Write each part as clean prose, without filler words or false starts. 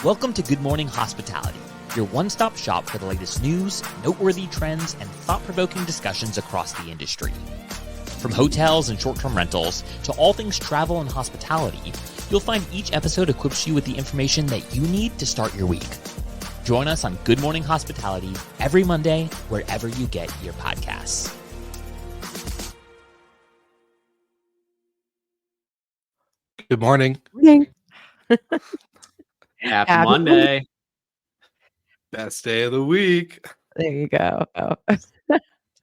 Welcome to Good Morning Hospitality, your one-stop shop for the latest news, noteworthy trends, and thought-provoking discussions across the industry. From hotels and short-term rentals to all things travel and hospitality, you'll find each episode equips you with the information that you need to start your week. Join us on Good Morning Hospitality every Monday, wherever you get your podcasts. Good morning. Happy Monday. Best day of the week. There you go.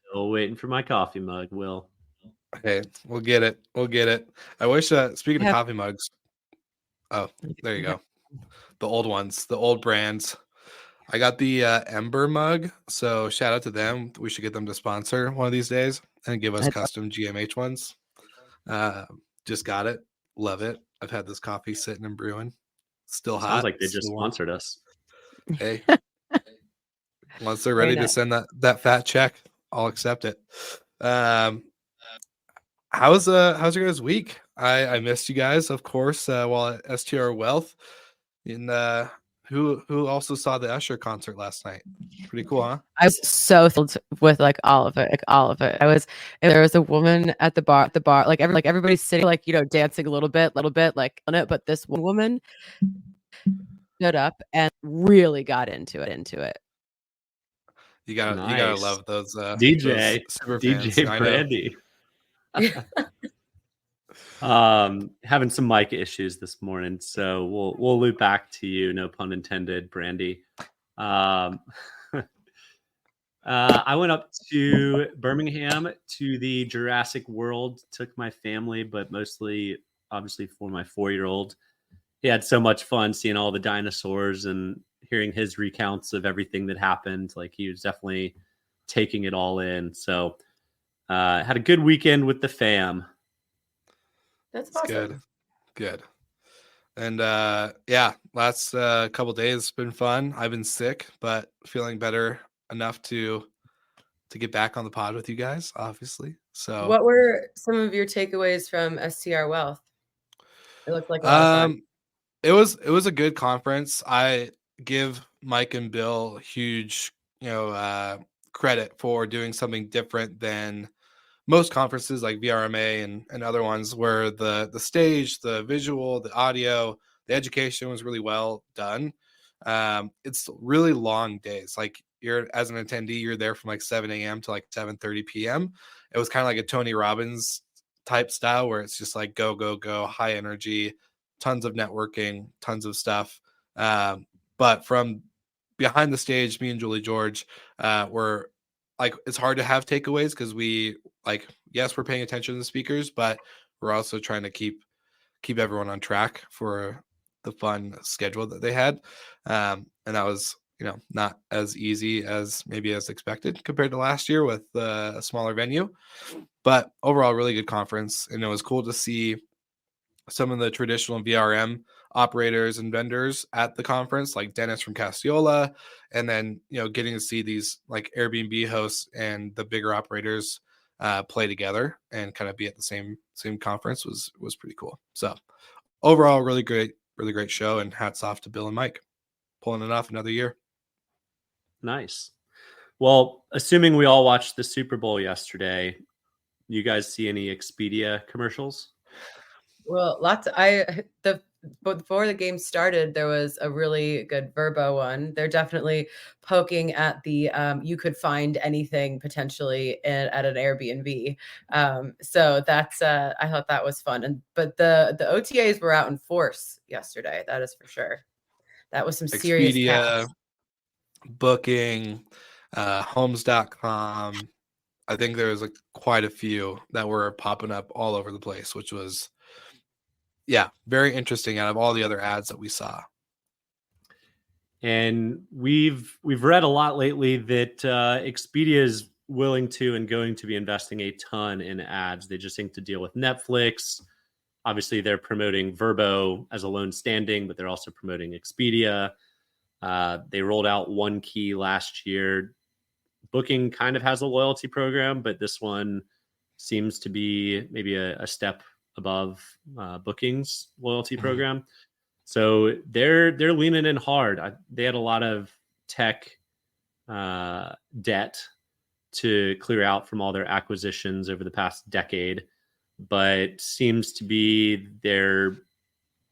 Still waiting for my coffee mug, Will. Hey, we'll get it. I wish, speaking of coffee mugs, oh, there you go. The old ones, the old brands. I got the Ember mug, so shout out to them. We should get them to sponsor one of these days and give us custom GMH ones. Just got it. Love it. I've had this coffee sitting and brewing. Still hot. Sounds like they just sponsored us. Hey, once they're ready to send that fat check, I'll accept it. How's your guys' week? I missed you guys, of course, while at STR Wealth. And who also saw the Usher concert last night? Pretty cool, huh? I was so thrilled with all of it. There was a woman at the bar, everybody's sitting, dancing a little bit, on it. But this one woman stood up and really got into it. You gotta love those DJ super DJ fans. Brandy. Having some mic issues this morning, so we'll loop back to you, no pun intended, Brandy. I went up to Birmingham to the Jurassic World, took my family, but mostly obviously for my 4-year-old. He had so much fun seeing all the dinosaurs and hearing his recounts of everything that happened. Like, he was definitely taking it all in. So had a good weekend with the fam. That's awesome. Good. And last couple days been fun. I've been sick, but feeling better enough to get back on the pod with you guys, obviously. So what were some of your takeaways from STR Wealth? It looked like a lot of fun. It was a good conference. I give Mike and Bill huge, credit for doing something different than most conferences like VRMA and other ones, where the stage, the visual, the audio, the education was really well done. It's really long days. Like, as an attendee, you're there from 7 a.m. to 7:30 p.m. It was kind of like a Tony Robbins type style, where it's just go, high energy, tons of networking, tons of stuff. But from behind the stage, me and Julie George were it's hard to have takeaways because we yes, we're paying attention to the speakers, but we're also trying to keep everyone on track for the fun schedule that they had. And that was, not as easy as maybe as expected compared to last year with a smaller venue, but overall really good conference. And it was cool to see some of the traditional VRM operators and vendors at the conference, like Dennis from Castiola, and then, getting to see these Airbnb hosts and the bigger operators play together and kind of be at the same conference was pretty cool. So overall, really great show, and hats off to Bill and Mike pulling it off another year. Nice. Well, assuming we all watched the Super Bowl yesterday, you guys see any Expedia commercials? Well, before the game started, there was a really good Verbo one. They're definitely poking at the you could find anything potentially at an Airbnb. So that's I thought that was fun. But the OTAs were out in force yesterday. That is for sure. That was some serious Expedia, cash. Booking, Homes.com. I think there was quite a few that were popping up all over the place, which was very interesting out of all the other ads that we saw. And we've read a lot lately that Expedia is willing to and going to be investing a ton in ads. They just think to deal with Netflix. Obviously, they're promoting Verbo as a lone standing, but they're also promoting Expedia. They rolled out One Key last year. Booking kind of has a loyalty program, but this one seems to be maybe a step above Booking's loyalty program. So they're leaning in hard. They had a lot of tech debt to clear out from all their acquisitions over the past decade, but seems to be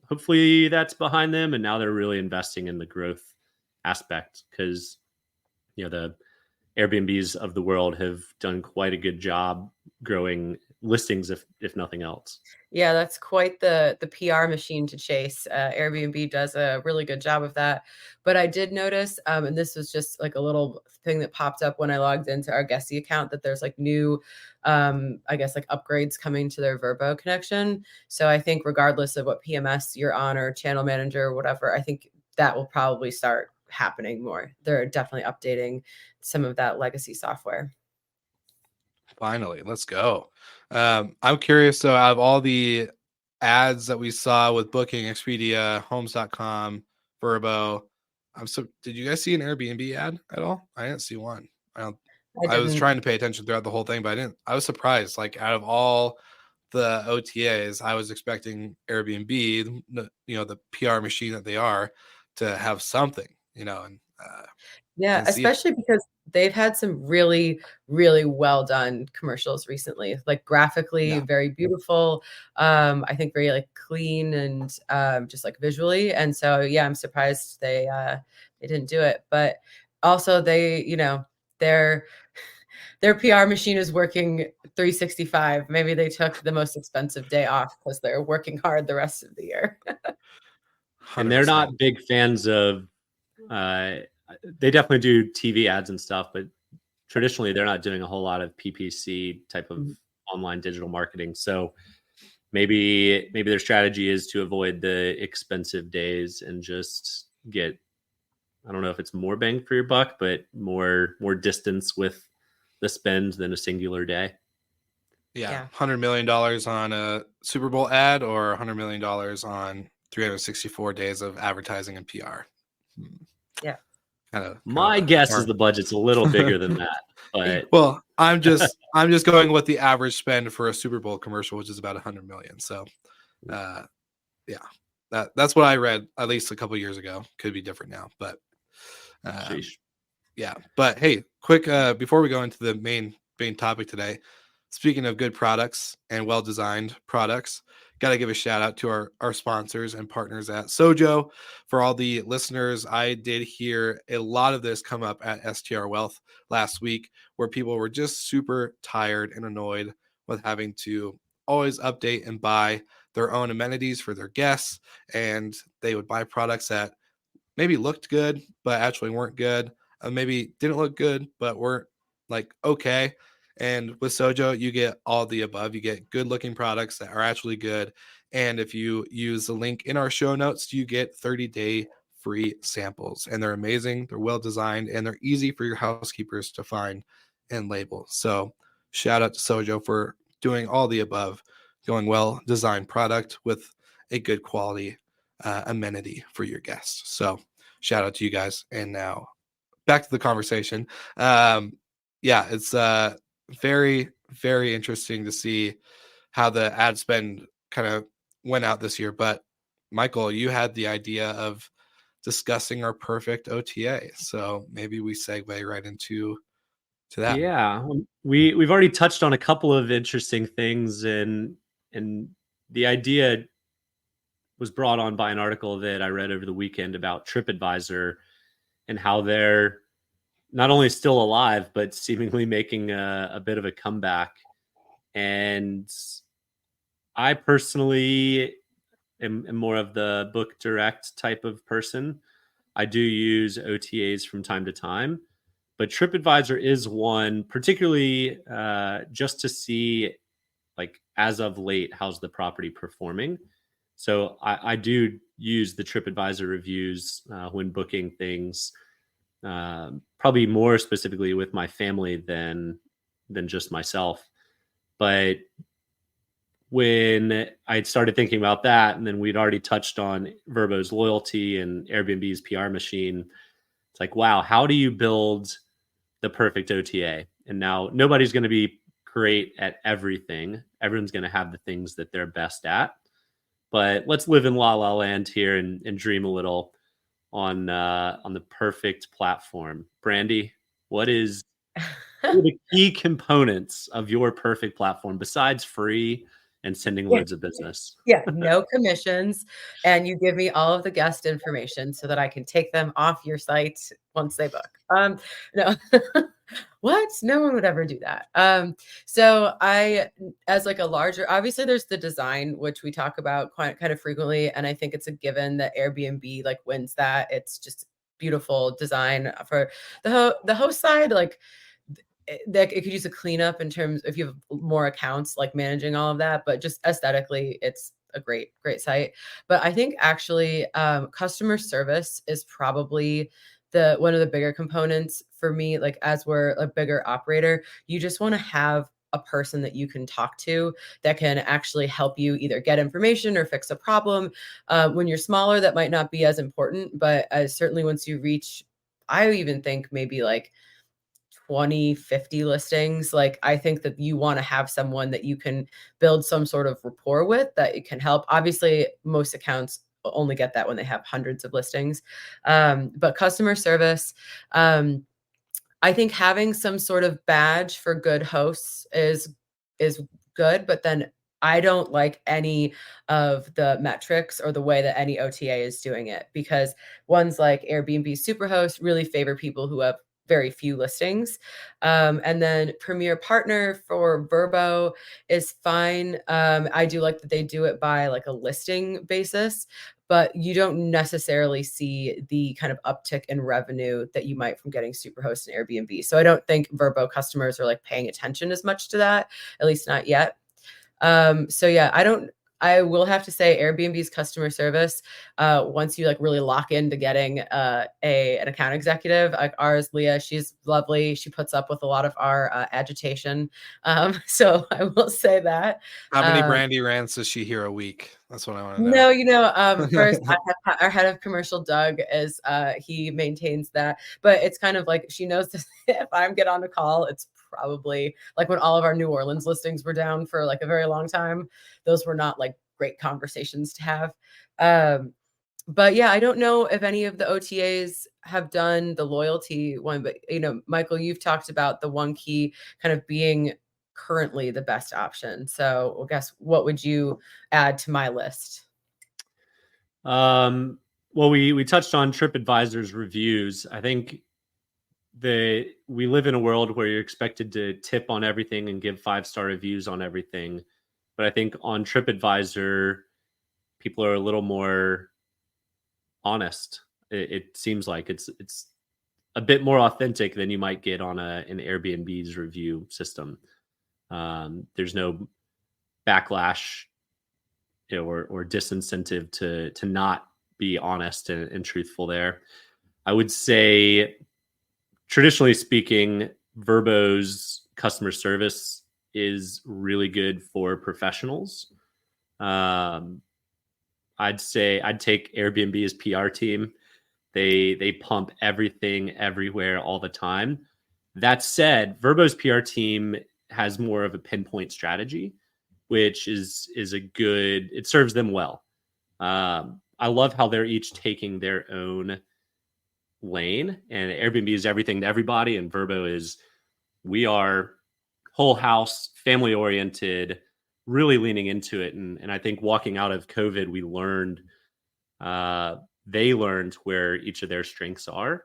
hopefully that's behind them, and now they're really investing in the growth aspect, because the Airbnbs of the world have done quite a good job growing listings, if nothing else. Yeah, that's quite the PR machine to chase. Airbnb does a really good job of that. But I did notice, and this was just like a little thing that popped up when I logged into our Guesty account, that there's like new, I guess, like upgrades coming to their Vrbo connection. So I think regardless of what PMS you're on or channel manager or whatever, I think that will probably start happening more. They're definitely updating some of that legacy software. Finally, let's go. I'm curious. So, out of all the ads that we saw with Booking, Expedia, Homes.com, Vrbo, did you guys see an Airbnb ad at all? I didn't see one. I was didn't. trying to pay attention throughout the whole thing, but I didn't. I was surprised. Like, out of all the OTAs, I was expecting Airbnb, the PR machine that they are, to have something, and Yeah, didn't see it. especially because they've had some really, really well done commercials recently, like graphically Yeah. very beautiful. I think very like clean and just like visually. And so yeah, I'm surprised they didn't do it. But also their their PR machine is working 365. Maybe they took the most expensive day off because they're working hard the rest of the year. And they're 100%. not big fans of they definitely do TV ads and stuff, but traditionally they're not doing a whole lot of PPC type of online digital marketing. So maybe their strategy is to avoid the expensive days and just get, I don't know if it's more bang for your buck, but more distance with the spend than a singular day. Yeah. $100 million on a Super Bowl ad, or $100 million on 364 days of advertising and PR. Yeah. My guess is the budget's a little bigger than that. But well, I'm just going with the average spend for a Super Bowl commercial, which is about 100 million. So, yeah, that's what I read at least a couple of years ago. Could be different now, but yeah. But hey, quick before we go into the main topic today, speaking of good products and well-designed products, got to give a shout out to our sponsors and partners at Sojo. For all the listeners, I did hear a lot of this come up at STR Wealth last week, where people were just super tired and annoyed with having to always update and buy their own amenities for their guests. And they would buy products that maybe looked good, but actually weren't good. Maybe didn't look good, but weren't like okay. And with Sojo, you get all the above. You get good looking products that are actually good. And if you use the link in our show notes, you get 30-day free samples. And they're amazing. They're well designed, and they're easy for your housekeepers to find and label. So shout out to Sojo for doing all the above, going well designed product with a good quality amenity for your guests. So shout out to you guys. And now back to the conversation. It's very, very interesting to see how the ad spend kind of went out this year. But Michael, you had the idea of discussing our perfect OTA. So maybe we segue right into that. Yeah, we've already touched on a couple of interesting things, and the idea was brought on by an article that I read over the weekend about TripAdvisor and how they're not only still alive, but seemingly making a bit of a comeback. And I personally am more of the book direct type of person. I do use OTAs from time to time, but TripAdvisor is one, particularly just to see, like, as of late, how's the property performing. So I do use the TripAdvisor reviews when booking things, probably more specifically with my family than just myself. But when I started thinking about that, and then we'd already touched on Vrbo's loyalty and Airbnb's PR machine, it's like, wow, how do you build the perfect OTA? And now nobody's going to be great at everything. Everyone's going to have the things that they're best at. But let's live in La La Land here and dream a little on the perfect platform. Brandy, what are the key components of your perfect platform besides free and sending Yeah. loads of business? Yeah, no commissions, and you give me all of the guest information so that I can take them off your site once they book. No. What? No one would ever do that. So as like a larger, obviously there's the design, which we talk about quite kind of frequently, and I think it's a given that Airbnb like wins that. It's just beautiful design for the host side, like that it could use a cleanup in terms if you have more accounts like managing all of that, but just aesthetically it's a great site. But I think actually customer service is probably the one of the bigger components for me. Like as we're a bigger operator, you just want to have a person that you can talk to that can actually help you either get information or fix a problem. When you're smaller, that might not be as important, but certainly once you reach, I even think maybe like 20, 50 listings, like I think that you want to have someone that you can build some sort of rapport with that it can help. Obviously, most accounts only get that when they have hundreds of listings. But customer service, I think having some sort of badge for good hosts is good, but then I don't like any of the metrics or the way that any OTA is doing it, because ones like Airbnb Superhost really favor people who have very few listings. And then Premier Partner for Verbo is fine. I do like that they do it by like a listing basis, but you don't necessarily see the kind of uptick in revenue that you might from getting Superhost and Airbnb. So I don't think Verbo customers are like paying attention as much to that, at least not yet. So yeah, I will have to say Airbnb's customer service, once you like really lock into getting an account executive, like ours, Leah, she's lovely. She puts up with a lot of our agitation. So I will say that. How many Um, Brandy rants does she hear a week? That's what I want to no, know. first our head of commercial, Doug, is he maintains that, but it's kind of like she knows that if I get on a call, it's probably like when all of our New Orleans listings were down for like a very long time. Those were not like great conversations to have. But yeah, I don't know if any of the OTAs have done the loyalty one, but Michael, you've talked about the one key kind of being currently the best option. So I guess what would you add to my list? Well, we touched on TripAdvisor's reviews. I think we live in a world where you're expected to tip on everything and give 5-star reviews on everything. But I think on TripAdvisor, people are a little more honest. It seems like it's a bit more authentic than you might get on an Airbnb's review system. There's no backlash, or disincentive to not be honest and truthful there. I would say, traditionally speaking, Verbo's customer service is really good for professionals. I'd say I'd take Airbnb as PR team. They pump everything everywhere all the time. That said, Verbo's PR team has more of a pinpoint strategy, which is a good, it serves them well. I love how they're each taking their own lane, and Airbnb is everything to everybody, and Verbo is, we are whole house, family oriented, really leaning into it. And I think walking out of COVID, we learned, they learned where each of their strengths are,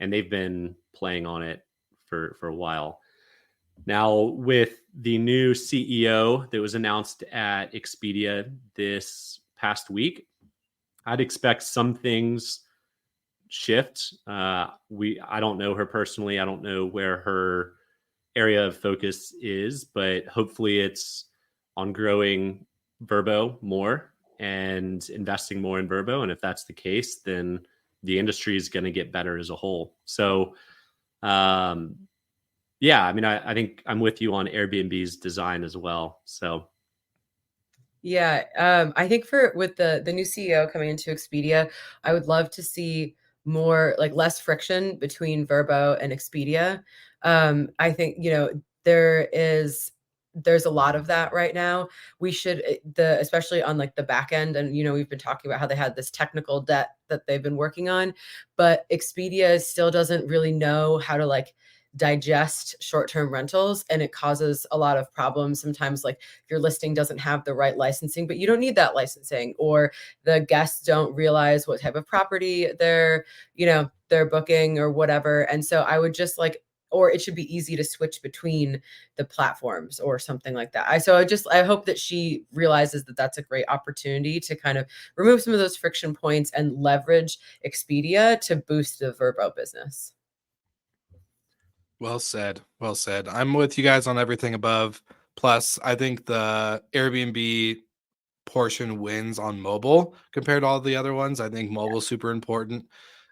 and they've been playing on it for a while. Now, with the new CEO that was announced at Expedia this past week, I'd expect some things shift. I don't know her personally. I don't know where her area of focus is, but hopefully it's on growing Verbo more and investing more in Verbo. And if that's the case, then the industry is going to get better as a whole. So, yeah, I mean, I think I'm with you on Airbnb's design as well. So, yeah, I think with the new CEO coming into Expedia, I would love to see more like less friction between Verbo and Expedia. I think there is there's a lot of that right now. We should especially on like the back end, and we've been talking about how they had this technical debt that they've been working on, but Expedia still doesn't really know how to like digest short-term rentals, and it causes a lot of problems sometimes. Like your listing doesn't have the right licensing, but you don't need that licensing, or the guests don't realize what type of property they're booking or whatever. And so I would just like, or it should be easy to switch between the platforms or something like that. I hope that she realizes that that's a great opportunity to kind of remove some of those friction points and leverage Expedia to boost the Vrbo business. Well said. Well said. I'm with you guys on everything above. Plus, I think the Airbnb portion wins on mobile compared to all the other ones. I think mobile is super important,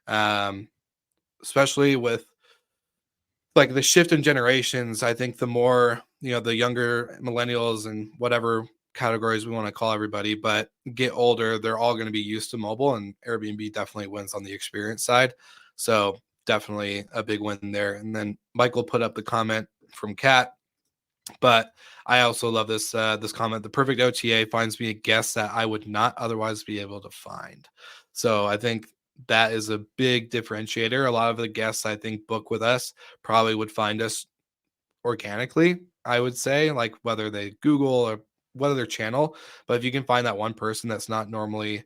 um, especially with like the shift in generations. I think the more, the younger millennials and whatever categories we want to call everybody, but get older, they're all going to be used to mobile, and Airbnb definitely wins on the experience side. So definitely a big win there. And then Michael put up the comment from Kat, but I also love this this comment. The perfect OTA finds me a guest that I would not otherwise be able to find. So I think that is a big differentiator. A lot of the guests I think book with us probably would find us organically, I would say, like whether they Google or what other channel. But if you can find that one person that's not normally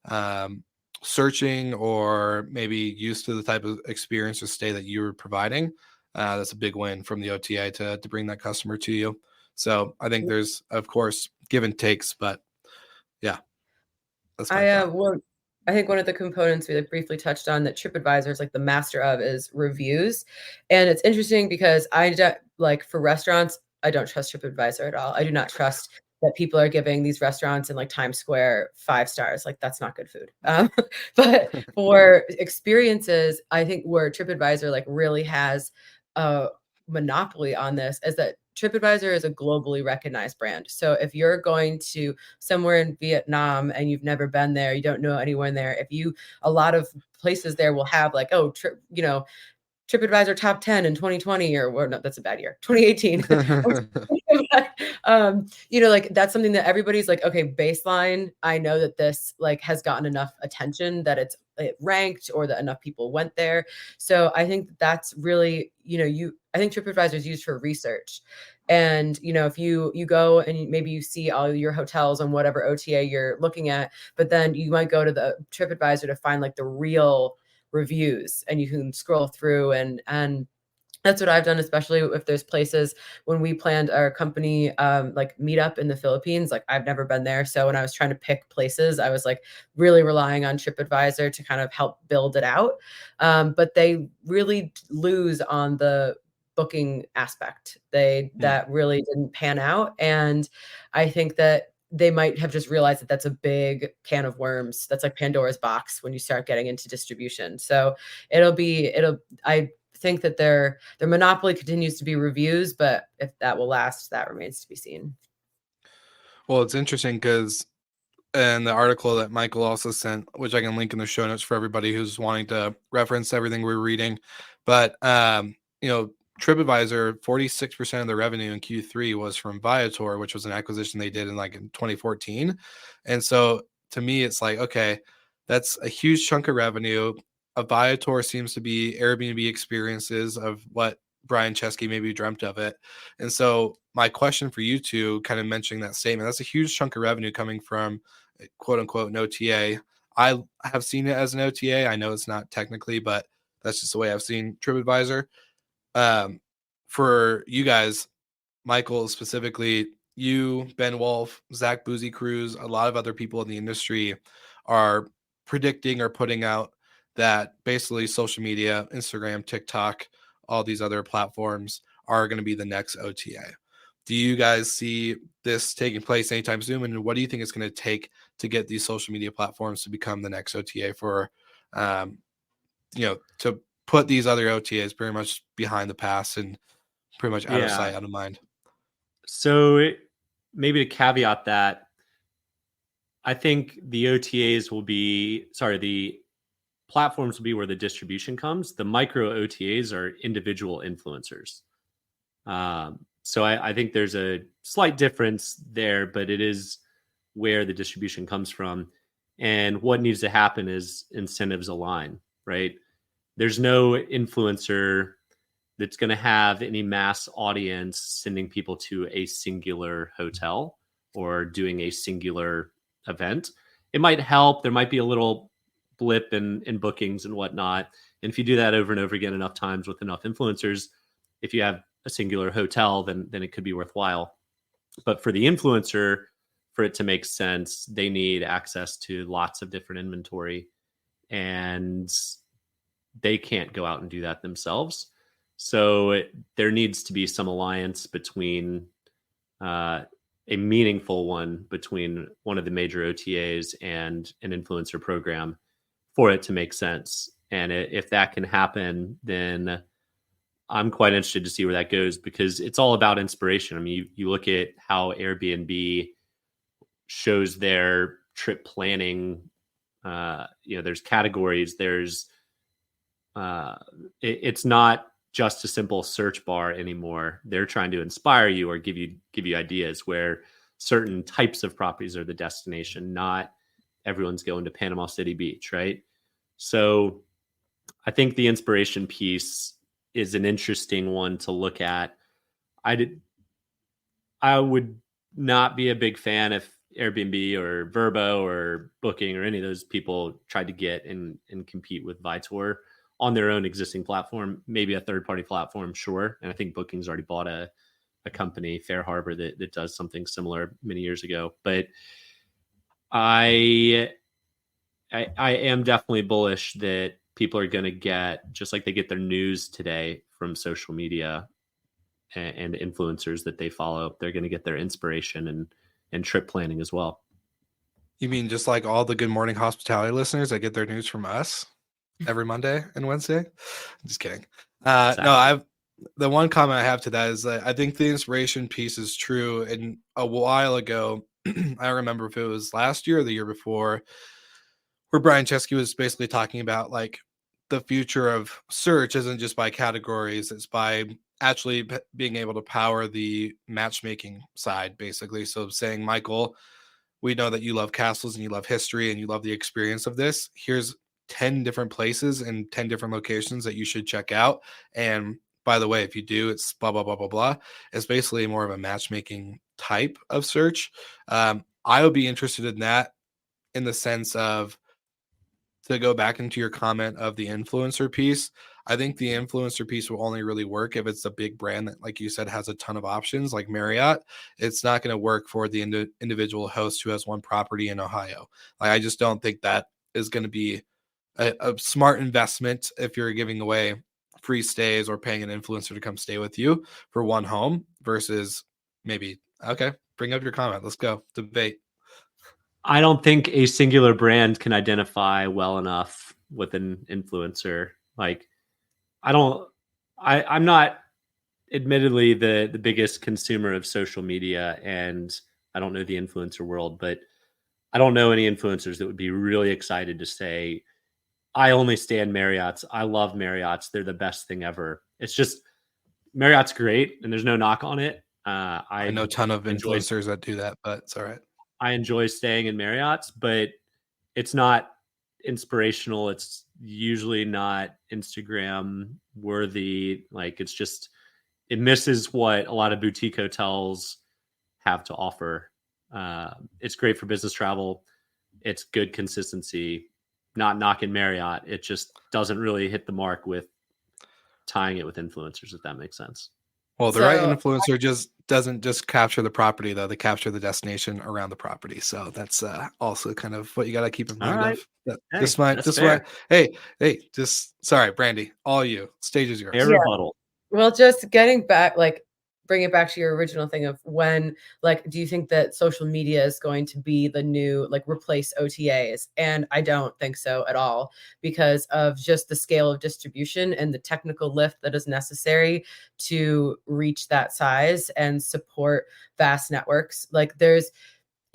um, searching or maybe used to the type of experience or stay that you were providing, that's a big win from the OTA to bring that customer to you. So I think there's, of course, give and takes, but yeah, that's my thought. Well, I think one of the components we like briefly touched on that TripAdvisor is like the master of is reviews. And it's interesting because like for restaurants, I don't trust TripAdvisor at all. I do not trust that people are giving these restaurants in like Times Square 5 stars. Like that's not good food. But for experiences, I think where TripAdvisor like really has a monopoly on this is that TripAdvisor is a globally recognized brand. So if you're going to somewhere in Vietnam and you've never been there, you don't know anyone there, a lot of places there will have like, TripAdvisor top 10 in 2020 or no, that's a bad year, 2018. Like that's something that everybody's like, okay, baseline. I know that this like has gotten enough attention that it ranked or that enough people went there. So I think that's really, I think TripAdvisor is used for research. And, if you go and maybe you see all your hotels on whatever OTA you're looking at, but then you might go to the TripAdvisor to find like the real reviews, and you can scroll through and that's what I've done, especially if there's places when we planned our company like meetup in the Philippines. Like I've never been there. So when I was trying to pick places, I was like really relying on TripAdvisor to kind of help build it out. But they really lose on the booking aspect. That really didn't pan out. And I think that they might have just realized that that's a big can of worms. That's like Pandora's box when you start getting into distribution. So I think that their monopoly continues to be reviews, but if that will last, that remains to be seen. Well, it's interesting because in the article that Michael also sent, which I can link in the show notes for everybody who's wanting to reference everything we're reading, but TripAdvisor, 46% of the revenue in Q3 was from Viator, which was an acquisition they did in 2014. And so to me, it's like, okay, that's a huge chunk of revenue. A Viator seems to be Airbnb experiences of what Brian Chesky maybe dreamt of it. And so my question for you two, kind of mentioning that statement, that's a huge chunk of revenue coming from quote unquote an OTA. I have seen it as an OTA. I know it's not technically, but that's just the way I've seen TripAdvisor. For you guys, Michael specifically, you, Ben Wolf, Zach Boozy Cruz, a lot of other people in the industry are predicting or putting out that basically social media, Instagram, TikTok, all these other platforms are going to be the next OTA. Do you guys see this taking place anytime soon? And what do you think it's going to take to get these social media platforms to become the next OTA for, to put these other OTAs pretty much behind the pass and pretty much out of sight, out of mind? So maybe to caveat that, I think the the platforms will be where the distribution comes. The micro OTAs are individual influencers. So I think there's a slight difference there, but it is where the distribution comes from. And what needs to happen is incentives align, right? There's no influencer that's going to have any mass audience sending people to a singular hotel or doing a singular event. It might help. There might be a little blip in bookings and whatnot. And if you do that over and over again enough times with enough influencers, if you have a singular hotel, then it could be worthwhile. But for the influencer, for it to make sense, they need access to lots of different inventory, and they can't go out and do that themselves. So there needs to be some alliance between a meaningful one between one of the major OTAs and an influencer program for it to make sense. And if that can happen, then I'm quite interested to see where that goes, because it's all about inspiration. I mean, you look at how Airbnb shows their trip planning. There's categories. There's it's not just a simple search bar anymore. They're trying to inspire you or give you ideas where certain types of properties are the destination. Not everyone's going to Panama City Beach, right? So I think the inspiration piece is an interesting one to look at. I would not be a big fan if Airbnb or Vrbo or Booking or any of those people tried to get and compete with Viator on their own existing platform, maybe a third-party platform, sure. And I think Booking's already bought a company, Fair Harbor, that does something similar many years ago. But I am definitely bullish that people are going to get, just like they get their news today from social media and influencers that they follow, they're going to get their inspiration and trip planning as well. You mean just like all the Good Morning Hospitality listeners that get their news from us every Monday and Wednesday? I'm just kidding. Exactly. No, the one comment I have to that is that I think the inspiration piece is true. And a while ago, I remember if it was last year or the year before, where Brian Chesky was basically talking about like the future of search isn't just by categories, it's by actually being able to power the matchmaking side, basically. So saying, Michael, we know that you love castles and you love history and you love the experience of this. Here's 10 different places and 10 different locations that you should check out. And by the way, if you do, it's blah, blah, blah, blah, blah. It's basically more of a matchmaking type of search. I would be interested in that, in the sense of, to go back into your comment of the influencer piece, I think the influencer piece will only really work if it's a big brand that, like you said, has a ton of options, like Marriott. It's not going to work for the individual host who has one property in Ohio. Like, I just don't think that is going to be a smart investment if you're giving away free stays or paying an influencer to come stay with you for one home versus maybe, okay, bring up your comment. Let's go debate. I don't think a singular brand can identify well enough with an influencer. Like, I'm not admittedly the biggest consumer of social media, and I don't know the influencer world, but I don't know any influencers that would be really excited to say, I only stand Marriott's. I love Marriott's. They're the best thing ever. It's just, Marriott's great, and there's no knock on it. I know a ton of influencers that do that, but it's all right. I enjoy staying in Marriott's, but it's not inspirational. It's usually not Instagram worthy. Like, it's just, it misses what a lot of boutique hotels have to offer. It's great for business travel. It's good consistency. Not knocking Marriott. It just doesn't really hit the mark with tying it with influencers, if that makes sense. Well, the right influencer just doesn't just capture the property, though. They capture the destination around the property. So that's also kind of what you got to keep in mind. Right. Sorry, Brandy, all you. Stage is yours. Air rebuttal. Well, just getting back, like, bring it back to your original thing of when, like, do you think that social media is going to be the new, like, replace OTAs? And I don't think so at all, because of just the scale of distribution and the technical lift that is necessary to reach that size and support vast networks. Like,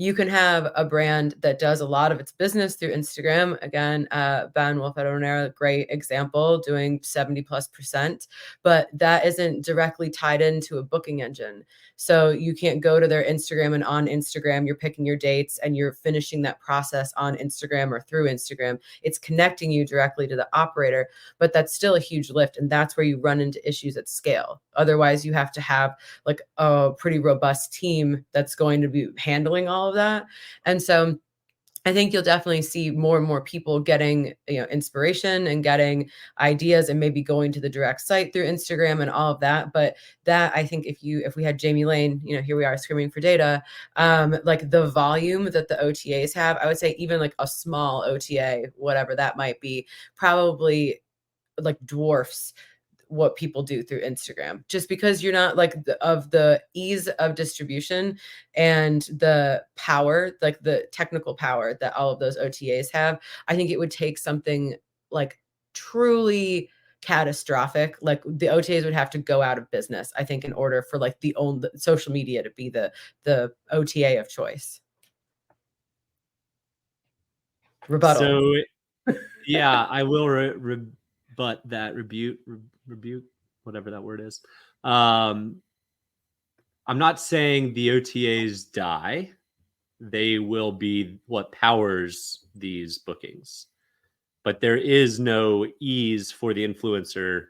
you can have a brand that does a lot of its business through Instagram. Again, Ben Wolf at Onera, great example, doing 70+%, but that isn't directly tied into a booking engine. So you can't go to their Instagram, and on Instagram, you're picking your dates and you're finishing that process on Instagram or through Instagram. It's connecting you directly to the operator, but that's still a huge lift. And that's where you run into issues at scale. Otherwise, you have to have like a pretty robust team that's going to be handling all of that. And so I think you'll definitely see more and more people getting, inspiration and getting ideas and maybe going to the direct site through Instagram and all of that. But that, I think if we had Jamie Lane, here we are screaming for data, like the volume that the OTAs have, I would say even like a small OTA, whatever that might be, probably like dwarfs what people do through Instagram, just because you're not like of the ease of distribution and the power, like the technical power that all of those OTAs have. I think it would take something like truly catastrophic, like the OTAs would have to go out of business, I think, in order for like the social media to be the OTA of choice. Rebuttal. So, yeah, I will rebut that, rebuke, whatever that word is. I'm not saying the OTAs die. They will be what powers these bookings. But there is no ease for the influencer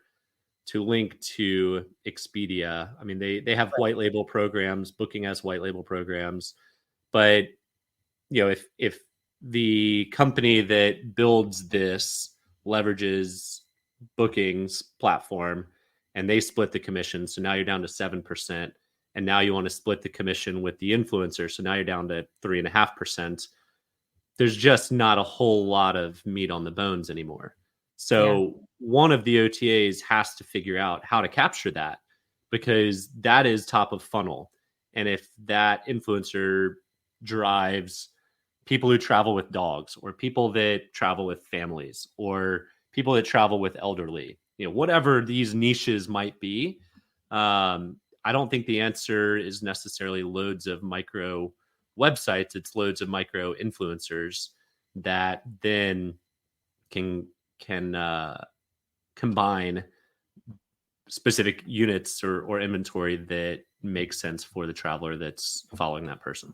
to link to Expedia. I mean, they have white label programs, booking as white label programs. But, if the company that builds this leverages bookings platform and they split the commission, so now you're down to 7%, and now you want to split the commission with the influencer, so now you're down to 3.5%. There's just not a whole lot of meat on the bones anymore. So one of the OTAs has to figure out how to capture that, because that is top of funnel. And if that influencer drives people who travel with dogs, or people that travel with families, or people that travel with elderly, whatever these niches might be, I don't think the answer is necessarily loads of micro websites. It's loads of micro influencers that then can combine specific units or inventory that makes sense for the traveler that's following that person.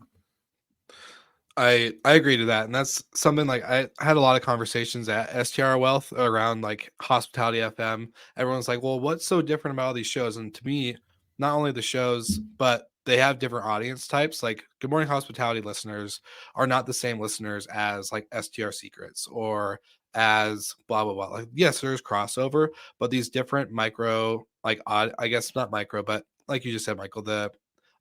I agree to that. And that's something like I had a lot of conversations at STR Wealth around like Hospitality FM. Everyone's like, well, what's so different about all these shows? And to me, not only the shows, but they have different audience types. Like Good Morning Hospitality listeners are not the same listeners as like STR Secrets or as blah, blah, blah. Like, yes, there's crossover, but these different micro, like I guess not micro, but like you just said, Michael, the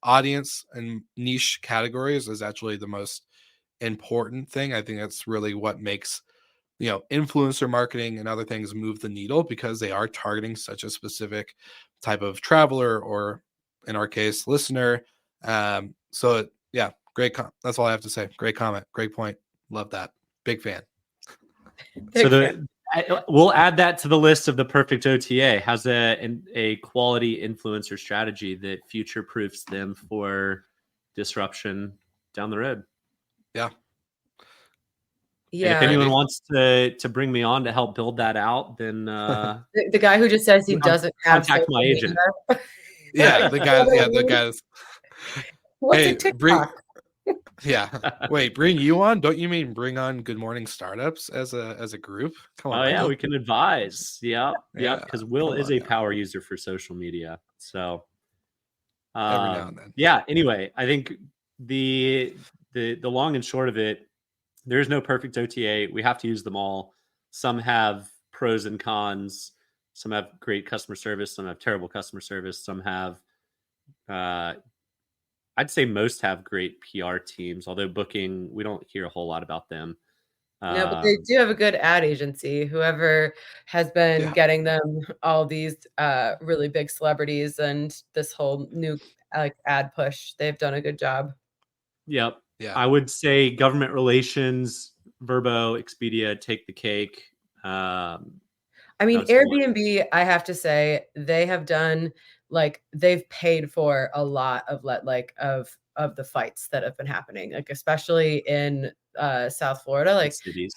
audience and niche categories is actually the most important thing. I think that's really what makes influencer marketing and other things move the needle, because they are targeting such a specific type of traveler, or in our case, listener. So yeah, great. That's all I have to say. Great comment. Great point. Love that. Big fan. So we'll add that to the list of the perfect OTA. Has a quality influencer strategy that future proofs them for disruption down the road. Yeah. And if anyone wants to bring me on to help build that out, then the guy who just says he doesn't have contact my agent. Yeah, the guys. What's a TikTok? Wait, bring you on? Don't you mean bring on Good Morning Startups as a group? Come on. Oh yeah, we can advise. Yeah, because Will is a power user for social media. So every now and then. Yeah. Anyway, I think the long and short of it, there's no perfect OTA. We have to use them all. Some have pros and cons. Some have great customer service. Some have terrible customer service. Some have, I'd say most have great PR teams, although Booking, we don't hear a whole lot about them. No, but they do have a good ad agency. Whoever has been getting them all these really big celebrities and this whole new ad push, they've done a good job. Yep. Yeah. I would say government relations, Vrbo, Expedia take the cake. I mean, Airbnb, I have to say, they have done they've paid for a lot of of the fights that have been happening, like especially in South Florida, like cities.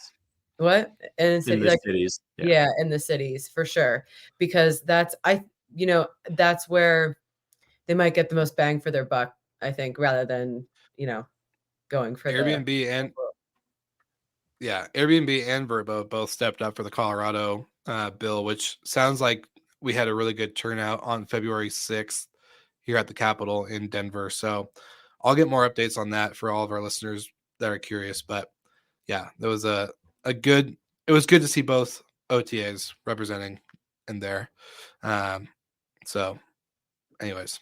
what and In the like cities. yeah, in the cities for sure, because that's that's where they might get the most bang for their buck, I think, rather than going for Airbnb and Verbo both stepped up for the Colorado bill, which sounds like we had a really good turnout on February 6th here at the Capitol in Denver. So I'll get more updates on that for all of our listeners that are curious. But yeah, there was it was good to see both OTAs representing in there. So anyways,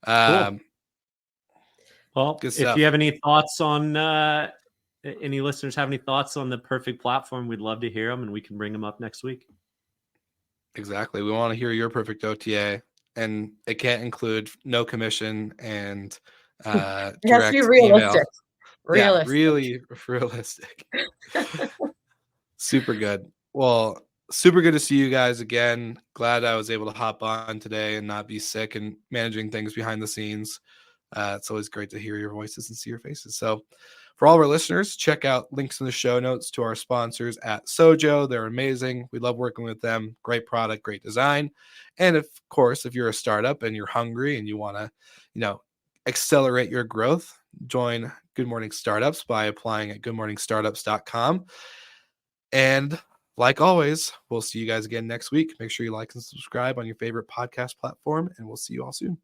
Cool. Well, good if stuff. you have any thoughts on any listeners have any thoughts on the perfect platform, we'd love to hear them, and we can bring them up next week. Exactly. We want to hear your perfect OTA, and it can't include no commission and it has to direct be email. realistic. Yeah, really realistic. Super good. Well, super good to see you guys again. Glad I was able to hop on today and not be sick and managing things behind the scenes. It's always great to hear your voices and see your faces. So for all of our listeners, check out links in the show notes to our sponsors at Sojo. They're amazing. We love working with them. Great product, great design. And of course, if you're a startup and you're hungry and you want to, accelerate your growth, join Good Morning Startups by applying at goodmorningstartups.com. And like always, we'll see you guys again next week. Make sure you like and subscribe on your favorite podcast platform, and we'll see you all soon.